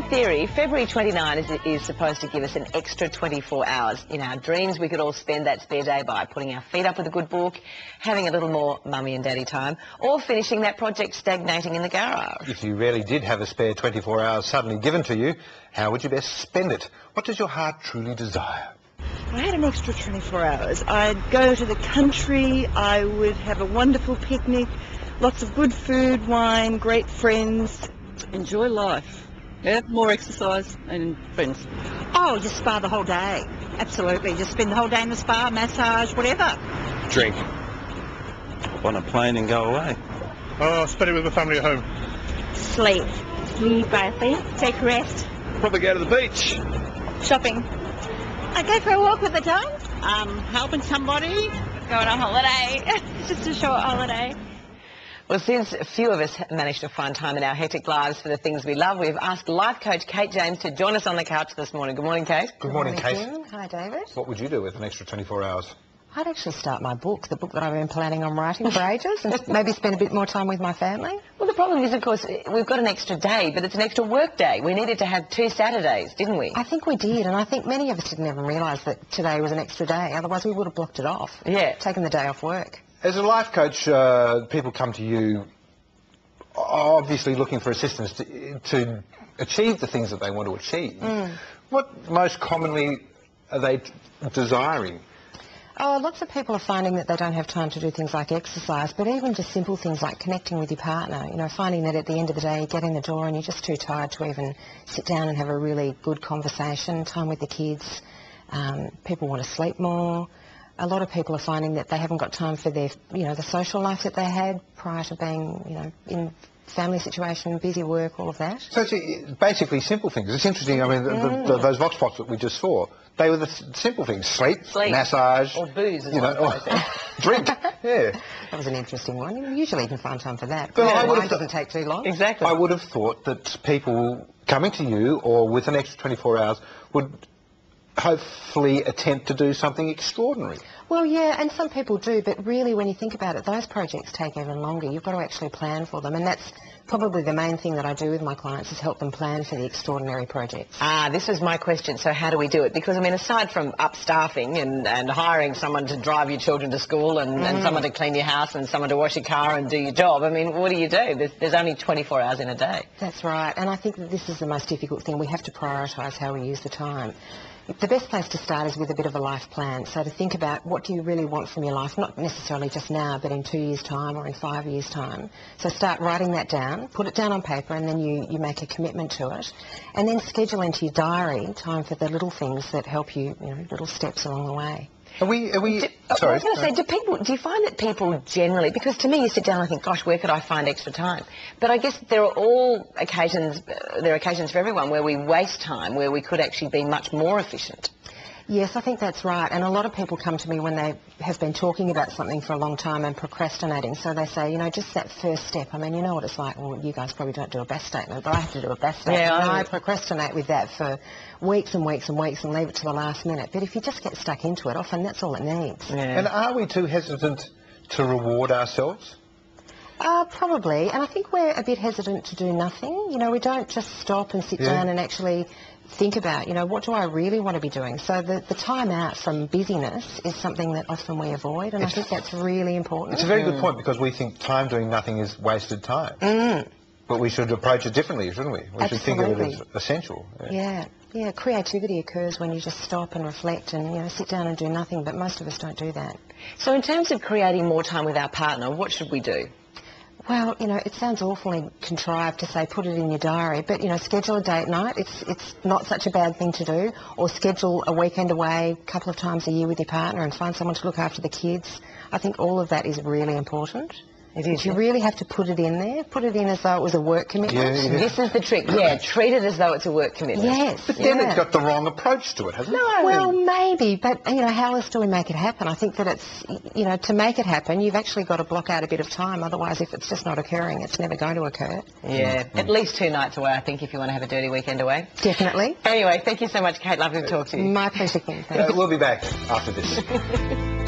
theory, February 29 is supposed to give us an extra 24 hours. In our dreams, we could all spend that spare day by putting our feet up with a good book, having a little more mummy and daddy time, or finishing that project stagnating in the garage. If you really did have a spare 24 hours suddenly given to you, how would you best spend it? What does your heart truly desire? If I had an extra 24 hours, I'd go to the country, I would have a wonderful picnic, lots of good food, wine, great friends. Enjoy life. Yeah, more exercise and friends. Oh, just spa the whole day. Absolutely. Just spend the whole day in the spa, massage, whatever. Drink. On a plane and go away. Oh, spend it with the family at home. Sleep. Sleep, I think. Take rest. Probably go to the beach. Shopping. I go for a walk with the dog. Helping somebody. Going on holiday. Just a short holiday. Well, since few of us managed to find time in our hectic lives for the things we love, we've asked life coach Kate James to join us on the couch this morning. Good morning, Kate. Good morning, Kate. Jim. Hi, David. What would you do with an extra 24 hours? I'd actually start my book, the book that I've been planning on writing for ages, and maybe spend a bit more time with my family. Well, the problem is, of course, we've got an extra day, but it's an extra work day. We needed to have 2 Saturdays, didn't we? I think we did, and I think many of us didn't even realise that today was an extra day. Otherwise, we would have blocked it off. Yeah. Taken the day off work. As a life coach, people come to you obviously looking for assistance to achieve the things that they want to achieve. What most commonly are they desiring? Oh, lots of people are finding that they don't have time to do things like exercise, but even just simple things like connecting with your partner, you know, finding that at the end of the day you get in the door and you're just too tired to even sit down and have a really good conversation, time with the kids. People want to sleep more. A lot of people are finding that they haven't got time for their, you know, the social life that they had prior to being, you know, in family situation, busy work, all of that. So it's basically simple things. It's interesting, I mean, those vox pops that we just saw, they were the simple things. Sleep, massage. Or booze, as you know, or drink. Yeah. That was an interesting one. Usually you can find time for that. But yeah, wine doesn't take too long. Exactly. I would have thought that people coming to you or with an extra 24 hours would hopefully attempt to do something extraordinary. Well, yeah, and some people do, but really when you think about it, those projects take even longer. You've got to actually plan for them, and that's probably the main thing that I do with my clients is help them plan for the extraordinary projects. This was my question. So how do we do it? Because, I mean, aside from upstaffing and hiring someone to drive your children to school and someone to clean your house and someone to wash your car and do your job, I mean, what do? There's only 24 hours in a day. That's right, and I think that this is the most difficult thing. We have to prioritise how we use the time. The best place to start is with a bit of a life plan. So to think about what do you really want from your life, not necessarily just now, but in 2 years' time or in 5 years' time. So start writing that down, put it down on paper, and then you make a commitment to it. And then schedule into your diary time for the little things that help you, you know, little steps along the way. Sorry. I was going to say, do you find that people generally, because to me you sit down and think, gosh, where could I find extra time? But I guess there are occasions for everyone where we waste time, where we could actually be much more efficient. Yes, I think that's right. And a lot of people come to me when they have been talking about something for a long time and procrastinating. So they say, you know, just that first step. I mean, you know what it's like. Well, you guys probably don't do a BAS statement, but I have to do a BAS statement. Yeah, and I procrastinate with that for weeks and weeks and weeks and leave it to the last minute. But if you just get stuck into it, often that's all it needs. Yeah. And are we too hesitant to reward ourselves? Probably. And I think we're a bit hesitant to do nothing. You know, we don't just stop and sit down and actually think about, you know, what do I really want to be doing? So the time out from busyness is something that often we avoid, and I think that's really important. It's a very good point, because we think time doing nothing is wasted time. But we should approach it differently, shouldn't we? We should think of it as essential. Yeah, creativity occurs when you just stop and reflect and, you know, sit down and do nothing, but most of us don't do that. So in terms of creating more time with our partner, what should we do? Well, you know, it sounds awfully contrived to say put it in your diary, but, you know, schedule a date night. It's not such a bad thing to do. Or schedule a weekend away a couple of times a year with your partner and find someone to look after the kids. I think all of that is really important. It is. You really have to put it in there. Put it in as though it was a work commitment. Yeah. This is the trick. Yeah, treat it as though it's a work commitment. Yes. But then it's got the wrong approach to it, hasn't it? No, well, maybe, but, you know, how else do we make it happen? I think that it's, you know, to make it happen, you've actually got to block out a bit of time. Otherwise, if it's just not occurring, it's never going to occur. Yeah, at least 2 nights away, I think, if you want to have a dirty weekend away. Definitely. Anyway, thank you so much, Kate. Lovely to talk to you. My pleasure, Kim. Thanks. We'll be back after this.